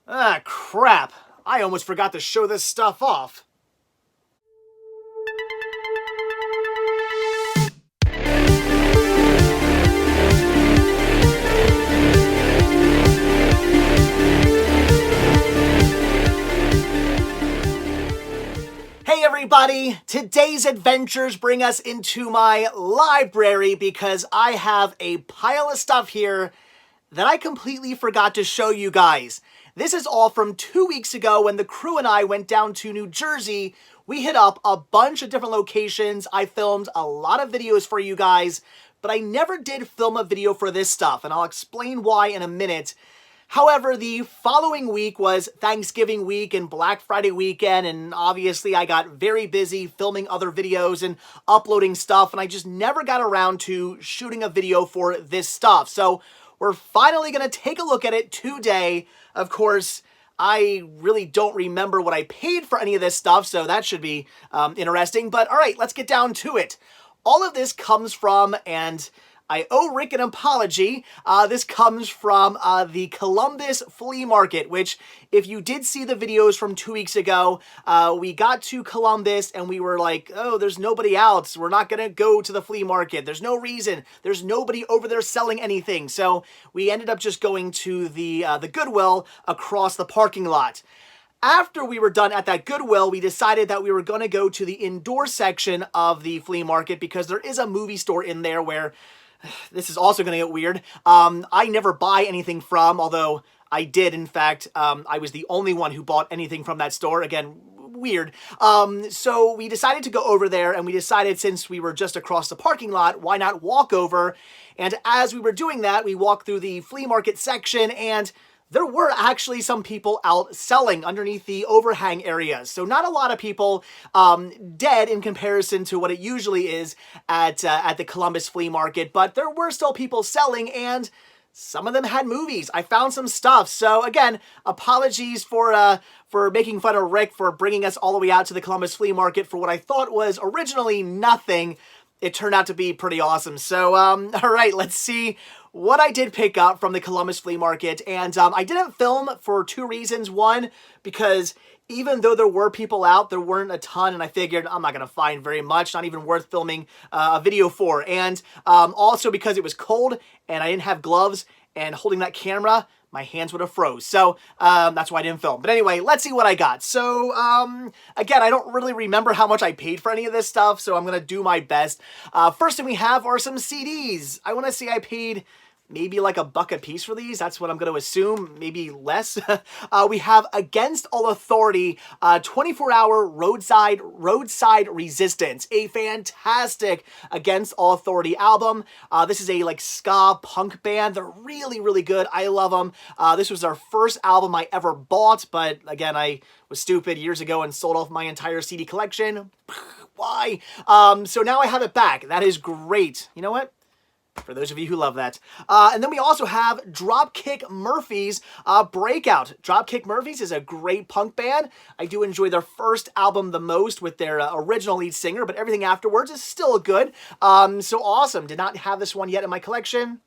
Ah, crap. I almost forgot to show this stuff off. Hey everybody! Today's adventures bring us into my library because I have a pile of stuff here that I completely forgot to show you guys. This is all from 2 weeks ago when the crew and I went down to New Jersey. We hit up a bunch of different locations. I filmed a lot of videos for you guys, but I never did film a video for this stuff, and I'll explain why in a minute. However, the following week was Thanksgiving week and Black Friday weekend, and obviously I got very busy filming other videos and uploading stuff, and I just never got around to shooting a video for this stuff. So we're finally going to take a look at it today. Of course, I really don't remember what I paid for any of this stuff, so that should be interesting. But all right, let's get down to it. All of this comes from, and I owe Rick an apology. This comes from the Columbus Flea Market, which, if you did see the videos from 2 weeks ago, we got to Columbus and we were like, oh, there's nobody else. We're not going to go to the flea market. There's no reason. There's nobody over there selling anything. So we ended up just going to the Goodwill across the parking lot. After we were done at that Goodwill, we decided that we were going to go to the indoor section of the flea market because there is a movie store in there where this is also going to get weird. I never buy anything from, although I did, in fact. I was the only one who bought anything from that store. Again, weird. So we decided to go over there, and we decided since we were just across the parking lot, why not walk over? And as we were doing that, we walked through the flea market section, and there were actually some people out selling underneath the overhang areas. So not a lot of people dead in comparison to what it usually is at the Columbus Flea Market, but there were still people selling, and some of them had movies. I found some stuff. So again, apologies for making fun of Rick for bringing us all the way out to the Columbus Flea Market for what I thought was originally nothing. It turned out to be pretty awesome. So, all right, let's see what I did pick up from the Columbus Flea Market. And I didn't film for two reasons. One, because even though there were people out, there weren't a ton, and I figured I'm not going to find very much, not even worth filming a video for. And also because it was cold, and I didn't have gloves, and holding that camera, my hands would have froze. So that's why I didn't film. But anyway, let's see what I got. So again, I don't really remember how much I paid for any of this stuff, so I'm going to do my best. First thing we have are some CDs. I want to say I paid maybe like $1 a piece for these. That's what I'm going to assume, maybe less. We have Against All Authority, 24-hour roadside resistance, a fantastic Against All Authority album. This is a like ska punk band. They're really, really good. I love them. This was their first album I ever bought, but again, I was stupid years ago and sold off my entire CD collection. Why? So now I have it back. That is great. You know what? For those of you who love that. And then we also have Dropkick Murphys Breakout. Dropkick Murphys is a great punk band. I do enjoy their first album the most with their original lead singer, but everything afterwards is still good. So awesome. Did not have this one yet in my collection.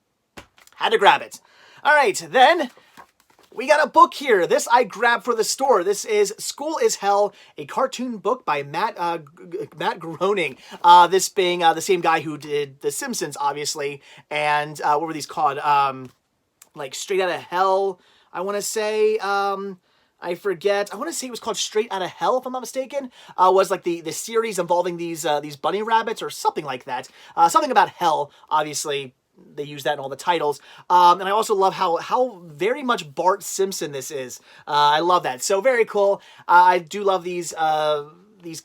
Had to grab it. All right, then we got a book here. This I grabbed for the store. This is School is Hell, a cartoon book by Matt Groening. This being the same guy who did The Simpsons, obviously. And what were these called? Like Straight Outta Hell, I want to say. I forget. I want to say it was called Straight Outta Hell, if I'm not mistaken. Was like the series involving these bunny rabbits or something like that. Something about hell, obviously. They use that in all the titles. And I also love how very much Bart Simpson this is. I love that. So very cool. I do love these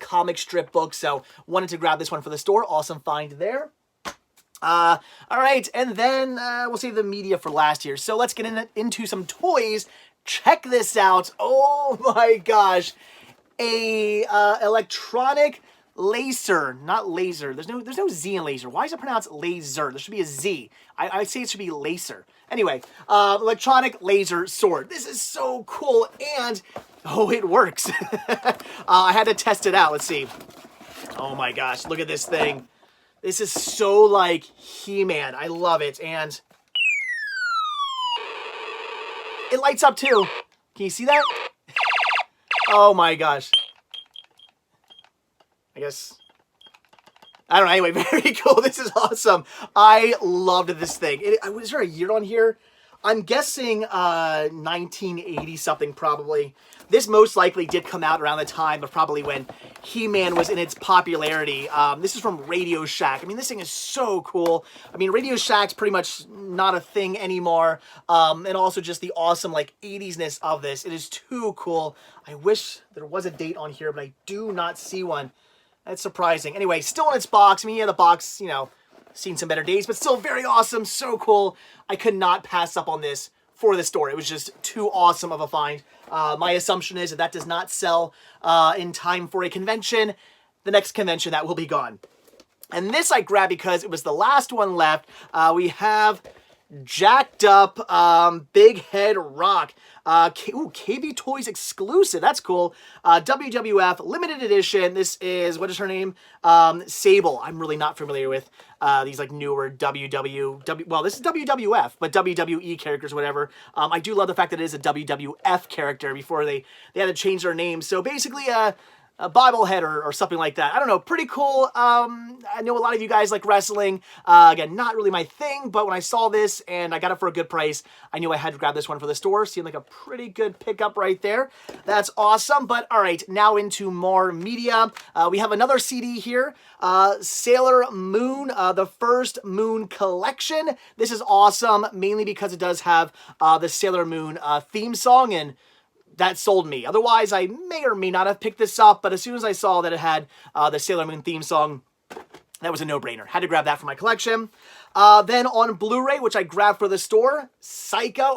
comic strip books, so wanted to grab this one for the store. Awesome find there. All right, and then we'll save the media for last here. So let's get into some toys. Check this out. Oh my gosh. A electronic laser, not laser. There's no Z in laser. Why is it pronounced laser? There should be a Z. I say it should be laser. Anyway, electronic laser sword. This is so cool, and oh, it works. I had to test it out. Let's see. Oh my gosh, look at this thing. This is so like He-Man. I love it, and it lights up too. Can you see that? Oh my gosh. I guess... I don't know. Anyway, very cool. This is awesome. I loved this thing. Was there a year on here? I'm guessing 1980 something probably. This most likely did come out around the time of probably when He-Man was in its popularity. This is from Radio Shack. I mean, this thing is so cool. I mean, Radio Shack's pretty much not a thing anymore. And also just the awesome, like, 80s-ness of this. It is too cool. I wish there was a date on here, but I do not see one. That's surprising. Anyway, still in its box. I mean, yeah, the box, you know, seen some better days, but still very awesome. So cool. I could not pass up on this for the store. It was just too awesome of a find. My assumption is that that does not sell in time for a convention. The next convention, that will be gone. And this I grabbed because it was the last one left. We have Jacked Up Big Head Rock. KB Toys exclusive. That's cool. WWF limited edition. This is, what is her name? Sable. I'm really not familiar with these like newer well, this is WWF, but WWE characters, whatever. I do love the fact that it is a WWF character before they had to change their name. So basically, a bobblehead or something like that. I don't know, pretty cool. I know a lot of you guys like wrestling. Again, not really my thing, but when I saw this and I got it for a good price, I knew I had to grab this one for the store. Seemed like a pretty good pickup right there. That's awesome. But all right, now into more media. We have another CD here, Sailor Moon, the First Moon Collection. This is awesome, mainly because it does have the Sailor Moon theme song, and that sold me. Otherwise, I may or may not have picked this up, but as soon as I saw that it had the Sailor Moon theme song, that was a no-brainer. Had to grab that for my collection. Then on Blu-ray, which I grabbed for the store, Psycho.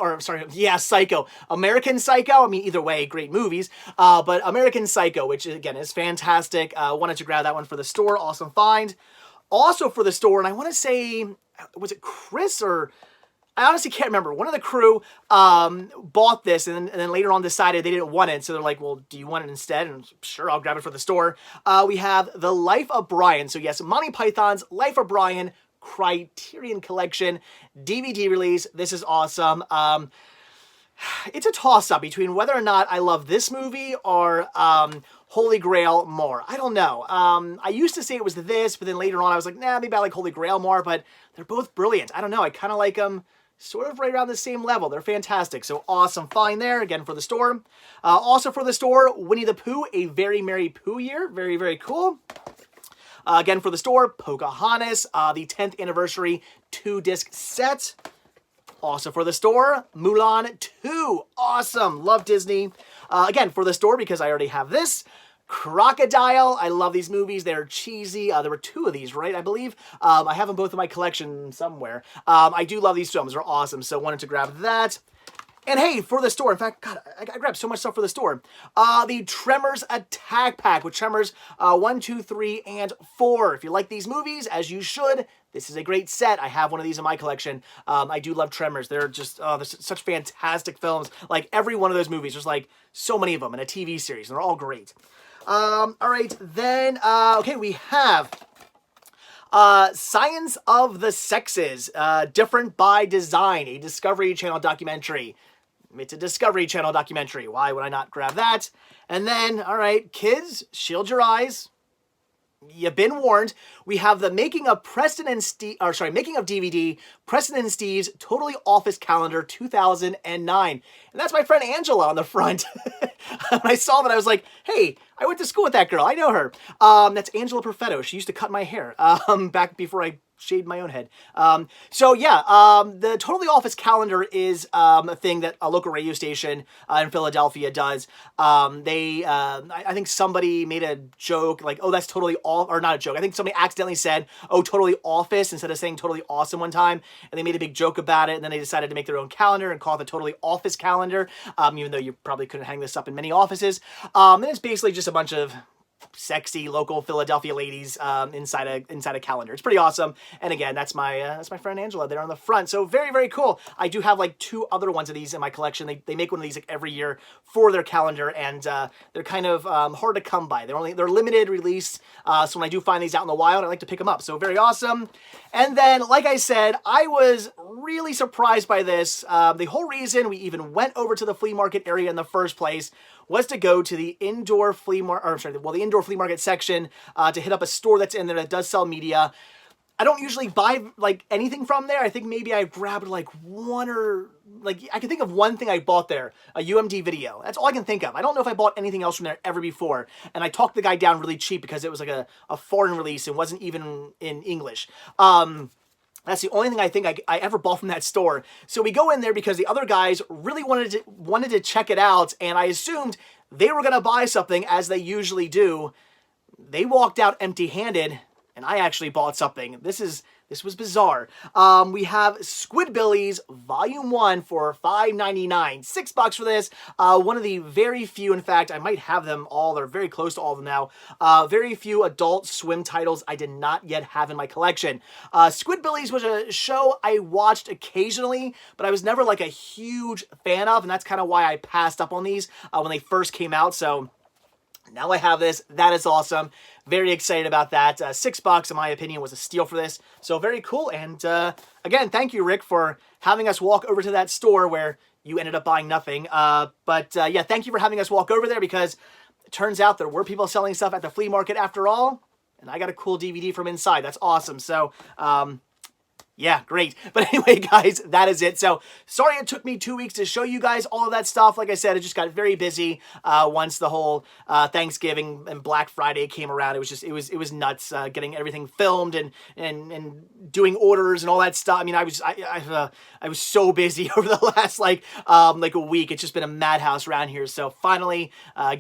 American Psycho. I mean, either way, great movies. But American Psycho, which again is fantastic. Wanted to grab that one for the store. Awesome find. Also for the store, and I want to say, was it Chris or... I honestly can't remember. One of the crew bought this and then later on decided they didn't want it. So they're like, well, do you want it instead? And sure, I'll grab it for the store. We have The Life of Brian. So yes, Monty Python's Life of Brian Criterion Collection DVD release. This is awesome. It's a toss-up between whether or not I love this movie or Holy Grail more. I don't know. I used to say it was this, but then later on I was like, nah, maybe I like Holy Grail more, but they're both brilliant. I don't know. I kind of like them sort of right around the same level. They're fantastic. So awesome find there, again, for the store. Also for the store, Winnie the Pooh, A Very Merry Pooh Year. Very, very cool. Again, for the store, Pocahontas, the 10th anniversary 2-disc set. Also for the store, Mulan 2. Awesome. Love Disney. Again, for the store, because I already have this, Crocodile. I love these movies. They're cheesy. There were 2 of these, right? I believe. I have them both in my collection somewhere. I do love these films. They're awesome. So wanted to grab that. And hey, for the store, in fact, God, I grabbed so much stuff for the store. The Tremors Attack Pack with Tremors 1, 2, 3, and 4. If you like these movies, as you should, this is a great set. I have one of these in my collection. I do love Tremors. They're just, they're such fantastic films. Like, every one of those movies, there's like so many of them in a TV series, and they're all great. All right, then, okay, we have Science of the Sexes, Different by Design, a Discovery Channel documentary. It's a Discovery Channel documentary. Why would I not grab that? And then, all right, kids, shield your eyes. You've been warned. We have the making of making of DVD, Preston and Steve's Totally Office Calendar 2009. And that's my friend Angela on the front. When I saw that, I was like, hey, I went to school with that girl. I know her. That's Angela Perfetto. She used to cut my hair back before I shaved my own head. So yeah, the Totally Office Calendar is a thing that a local radio station in Philadelphia does. I think somebody made a joke like, oh, that's totally or not a joke. I think somebody accidentally said, oh, Totally Office instead of saying Totally Awesome one time, and they made a big joke about it, and then they decided to make their own calendar and call it the Totally Office Calendar, even though you probably couldn't hang this up in many offices. And it's basically just a bunch of sexy local Philadelphia ladies inside a calendar. It's pretty awesome. And again, that's my friend Angela there on the front. So very, very cool. I do have like 2 other ones of these in my collection. They make one of these like every year for their calendar, and they're kind of hard to come by. They're limited release. So when I do find these out in the wild, I like to pick them up. So very awesome. And then, like I said, I was really surprised by this. The whole reason we even went over to the flea market area in the first place was to go to the indoor flea market section to hit up a store that's in there that does sell media. I don't usually buy like anything from there. I think maybe I grabbed like I can think of one thing I bought there, a UMD video. That's all I can think of. I don't know if I bought anything else from there ever before. And I talked the guy down really cheap because it was like a foreign release and wasn't even in English. That's the only thing I think I ever bought from that store. So we go in there because the other guys really wanted to check it out, and I assumed they were going to buy something, as they usually do. They walked out empty-handed, and I actually bought something. This was bizarre. We have Squidbillies Volume 1 for $5.99. $6 for this. One of the very few, in fact, I might have them all, or very close to all of them now, very few Adult Swim titles I did not yet have in my collection. Squidbillies was a show I watched occasionally, but I was never like a huge fan of, and that's kind of why I passed up on these when they first came out, so now I have this. That is awesome. Very excited about that. $6, in my opinion, was a steal for this. So very cool. And again, thank you, Rick, for having us walk over to that store where you ended up buying nothing. Yeah, thank you for having us walk over there, because it turns out there were people selling stuff at the flea market after all. And I got a cool DVD from inside. That's awesome. So, yeah, great. But anyway, guys, that is it. So sorry it took me 2 weeks to show you guys all of that stuff. Like I said, it just got very busy once the whole Thanksgiving and Black Friday came around. It was just, it was nuts getting everything filmed and doing orders and all that stuff. I mean, I was so busy over the last like a week. It's just been a madhouse around here. So finally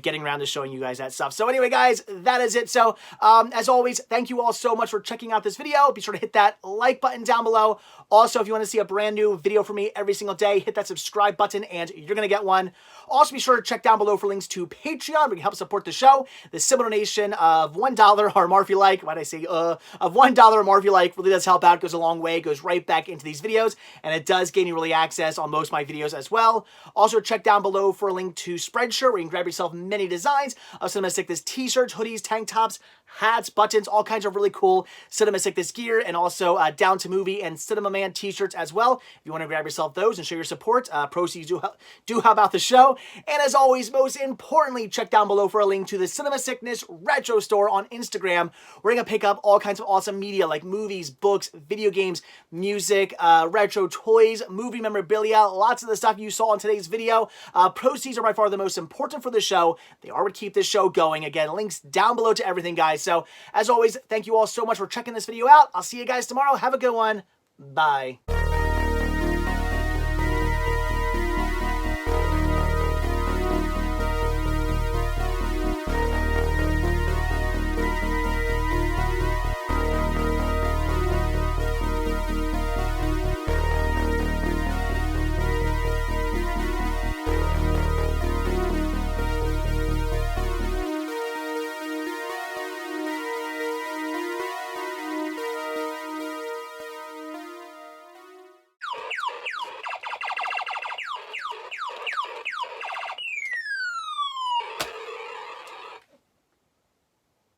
getting around to showing you guys that stuff. So anyway, guys, that is it. So as always, thank you all so much for checking out this video. Be sure to hit that like button down below. Also, if you want to see a brand new video from me every single day, hit that subscribe button and you're going to get one. Also, be sure to check down below for links to Patreon, where you can help support the show. The simple donation of $1 or more if you like. Why'd I say of $1 or more if you like really does help out. Goes a long way. Goes right back into these videos, and it does gain you early access on most of my videos as well. Also, check down below for a link to Spreadshirt, where you can grab yourself many designs of Cinema Sickness t-shirts, hoodies, tank tops, hats, buttons, all kinds of really cool Cinema Sickness gear, and also Down to Movie and Cinema Man t-shirts as well. If you want to grab yourself those and show your support, proceeds do help out the show. And as always, most importantly, check down below for a link to the Cinema Sickness Retro Store on Instagram, where you can pick up all kinds of awesome media like movies, books, video games, music, retro toys, movie memorabilia, lots of the stuff you saw in today's video. Proceeds are by far the most important for the show. They are what keep this show going. Again, links down below to everything, guys. So, as always, thank you all so much for checking this video out. I'll see you guys tomorrow. Have a good one. Bye.